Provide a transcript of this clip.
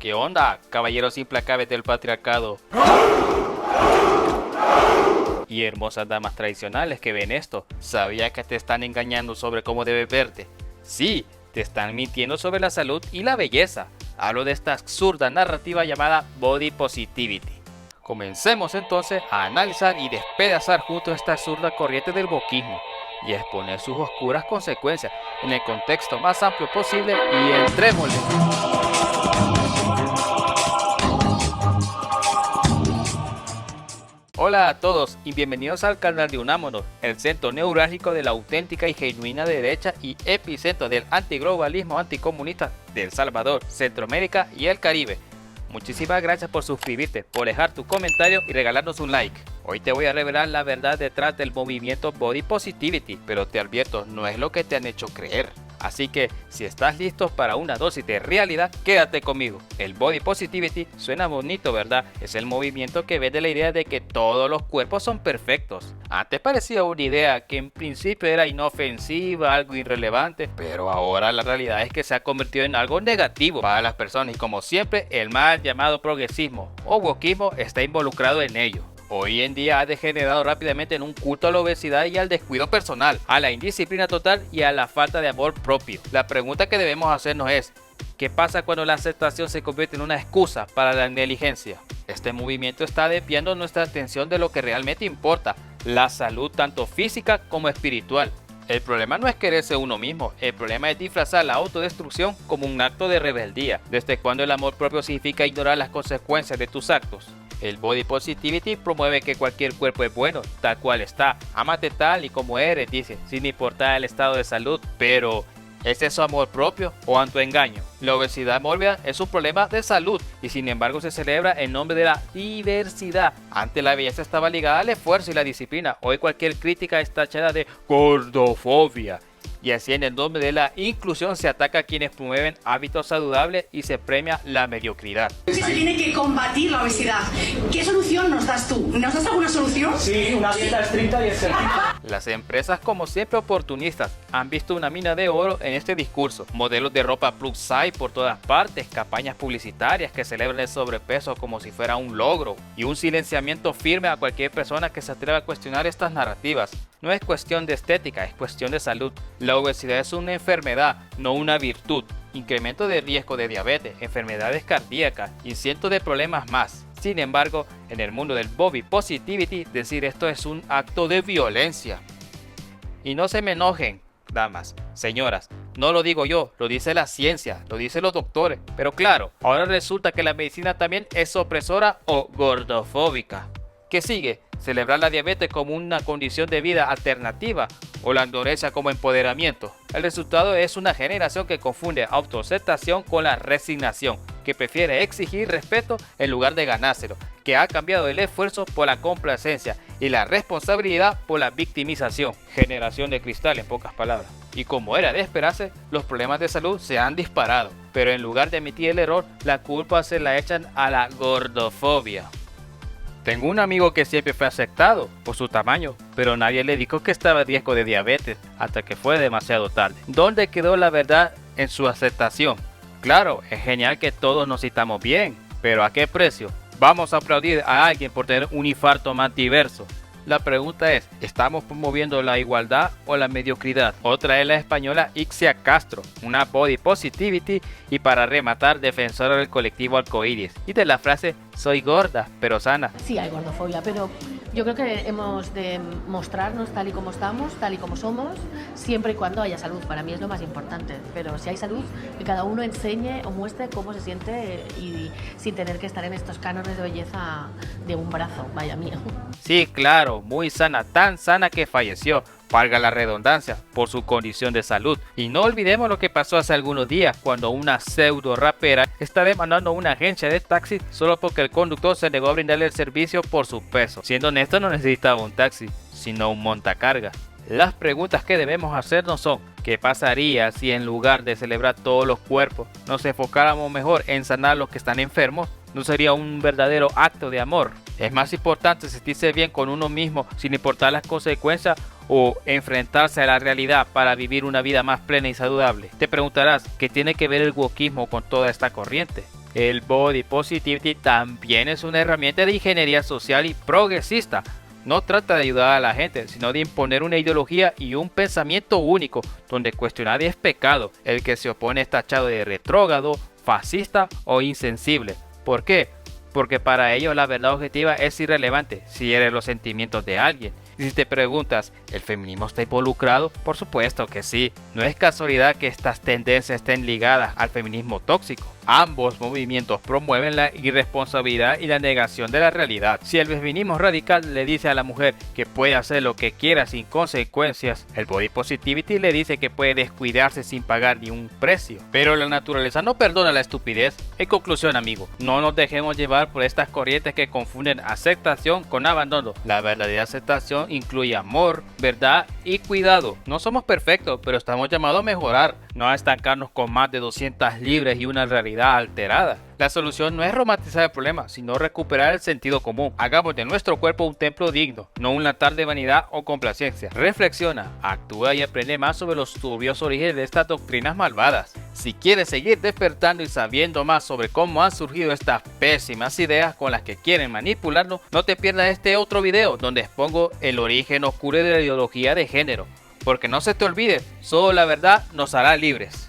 ¿Qué onda, caballeros implacables del patriarcado? Y hermosas damas tradicionales que ven esto, ¿sabía que te están engañando sobre cómo debes verte? Sí, te están mintiendo sobre la salud y la belleza. Hablo de esta absurda narrativa llamada Body Positivity. Comencemos entonces a analizar y despedazar juntos esta absurda corriente del wokismo y exponer sus oscuras consecuencias en el contexto más amplio posible y entrémosle. Hola a todos y bienvenidos al canal de Unámonos, el centro neurálgico de la auténtica y genuina derecha y epicentro del antiglobalismo anticomunista de El Salvador, Centroamérica y el Caribe. Muchísimas gracias por suscribirte, por dejar tu comentario y regalarnos un like. Hoy te voy a revelar la verdad detrás del movimiento Body Positivity, pero te advierto, no es lo que te han hecho creer. Así que, si estás listo para una dosis de realidad, quédate conmigo. El Body Positivity suena bonito, ¿verdad? Es el movimiento que vende la idea de que todos los cuerpos son perfectos. Antes parecía una idea que en principio era inofensiva, algo irrelevante, pero ahora la realidad es que se ha convertido en algo negativo para las personas y como siempre, el mal llamado progresismo o wokismo está involucrado en ello. Hoy en día ha degenerado rápidamente en un culto a la obesidad y al descuido personal, a la indisciplina total y a la falta de amor propio. La pregunta que debemos hacernos es, ¿qué pasa cuando la aceptación se convierte en una excusa para la negligencia? Este movimiento está desviando nuestra atención de lo que realmente importa, la salud tanto física como espiritual. El problema no es quererse uno mismo, el problema es disfrazar la autodestrucción como un acto de rebeldía. ¿Desde cuando el amor propio significa ignorar las consecuencias de tus actos? El Body Positivity promueve que cualquier cuerpo es bueno, tal cual está. Ámate tal y como eres, dice, sin importar el estado de salud. Pero, ¿es eso amor propio o autoengaño? La obesidad mórbida es un problema de salud y sin embargo se celebra en nombre de la diversidad. Antes la belleza estaba ligada al esfuerzo y la disciplina. Hoy cualquier crítica está tachada de gordofobia. Y así en el nombre de la inclusión se ataca a quienes promueven hábitos saludables y se premia la mediocridad. Se tiene que combatir la obesidad. ¿Qué solución nos das tú? ¿Nos das alguna solución? Sí, una dieta estricta y ejercicio. Las empresas, como siempre oportunistas, han visto una mina de oro en este discurso. Modelos de ropa plus size por todas partes, campañas publicitarias que celebran el sobrepeso como si fuera un logro y un silenciamiento firme a cualquier persona que se atreva a cuestionar estas narrativas. No es cuestión de estética, es cuestión de salud. La obesidad es una enfermedad, no una virtud. Incremento de riesgo de diabetes, enfermedades cardíacas y cientos de problemas más. Sin embargo, en el mundo del Body Positivity, decir esto es un acto de violencia. Y no se me enojen, damas, señoras, no lo digo yo, lo dice la ciencia, lo dicen los doctores. Pero claro, ahora resulta que la medicina también es opresora o gordofóbica. ¿Qué sigue? ¿Celebrar la diabetes como una condición de vida alternativa o la anorexia como empoderamiento? El resultado es una generación que confunde autoaceptación con la resignación, que prefiere exigir respeto en lugar de ganárselo, que ha cambiado el esfuerzo por la complacencia y la responsabilidad por la victimización. Generación de cristal en pocas palabras. Y como era de esperarse, los problemas de salud se han disparado, pero en lugar de admitir el error, la culpa se la echan a la gordofobia. Tengo un amigo que siempre fue aceptado por su tamaño, pero nadie le dijo que estaba en riesgo de diabetes hasta que fue demasiado tarde. ¿Dónde quedó la verdad en su aceptación? Claro, es genial que todos nos sintamos bien, pero ¿a qué precio? ¿Vamos a aplaudir a alguien por tener un infarto más diverso? La pregunta es, ¿estamos promoviendo la igualdad o la mediocridad? Otra es la española Ixia Castro, una Body Positivity y para rematar defensora del colectivo arcoíris y de la frase soy gorda pero sana. Sí hay gordofobia, pero yo creo que hemos de mostrarnos tal y como estamos, tal y como somos, siempre y cuando haya salud. Para mí es lo más importante, pero si hay salud, que cada uno enseñe o muestre cómo se siente y sin tener que estar en estos cánones de belleza de un brazo, vaya mío. Sí, claro, muy sana, tan sana que falleció, valga la redundancia, por su condición de salud. Y no olvidemos lo que pasó hace algunos días cuando una pseudo rapera está demandando a una agencia de taxi solo porque el conductor se negó a brindarle el servicio por su peso. Siendo honesto, no necesitaba un taxi, sino un montacarga. Las preguntas que debemos hacernos son, ¿qué pasaría si en lugar de celebrar todos los cuerpos nos enfocáramos mejor en sanar los que están enfermos? ¿No sería un verdadero acto de amor? ¿Es más importante sentirse bien con uno mismo sin importar las consecuencias o enfrentarse a la realidad para vivir una vida más plena y saludable? Te preguntarás, ¿qué tiene que ver el wokismo con toda esta corriente? El Body Positivity también es una herramienta de ingeniería social y progresista. No trata de ayudar a la gente, sino de imponer una ideología y un pensamiento único, donde cuestionar es pecado. El que se opone es tachado de retrógrado, fascista o insensible. ¿Por qué? Porque para ellos la verdad objetiva es irrelevante si eres los sentimientos de alguien. Y si te preguntas, ¿el feminismo está involucrado? Por supuesto que sí. No es casualidad que estas tendencias estén ligadas al feminismo tóxico. Ambos movimientos promueven la irresponsabilidad y la negación de la realidad. Si el feminismo radical le dice a la mujer que puede hacer lo que quiera sin consecuencias, el Body Positivity le dice que puede descuidarse sin pagar ni un precio. Pero la naturaleza no perdona la estupidez. En conclusión, amigo, no nos dejemos llevar por estas corrientes que confunden aceptación con abandono. La verdadera aceptación incluye amor, verdad y cuidado. No somos perfectos, pero estamos llamados a mejorar, no a estancarnos con más de 200 libres y una realidad alterada. La solución no es romantizar el problema, sino recuperar el sentido común. Hagamos de nuestro cuerpo un templo digno, no un altar de vanidad o complacencia. Reflexiona, actúa y aprende más sobre los turbios orígenes de estas doctrinas malvadas. Si quieres seguir despertando y sabiendo más sobre cómo han surgido estas pésimas ideas con las que quieren manipularnos, no te pierdas este otro video donde expongo el origen oscuro de la ideología de género. Porque no se te olvide, solo la verdad nos hará libres.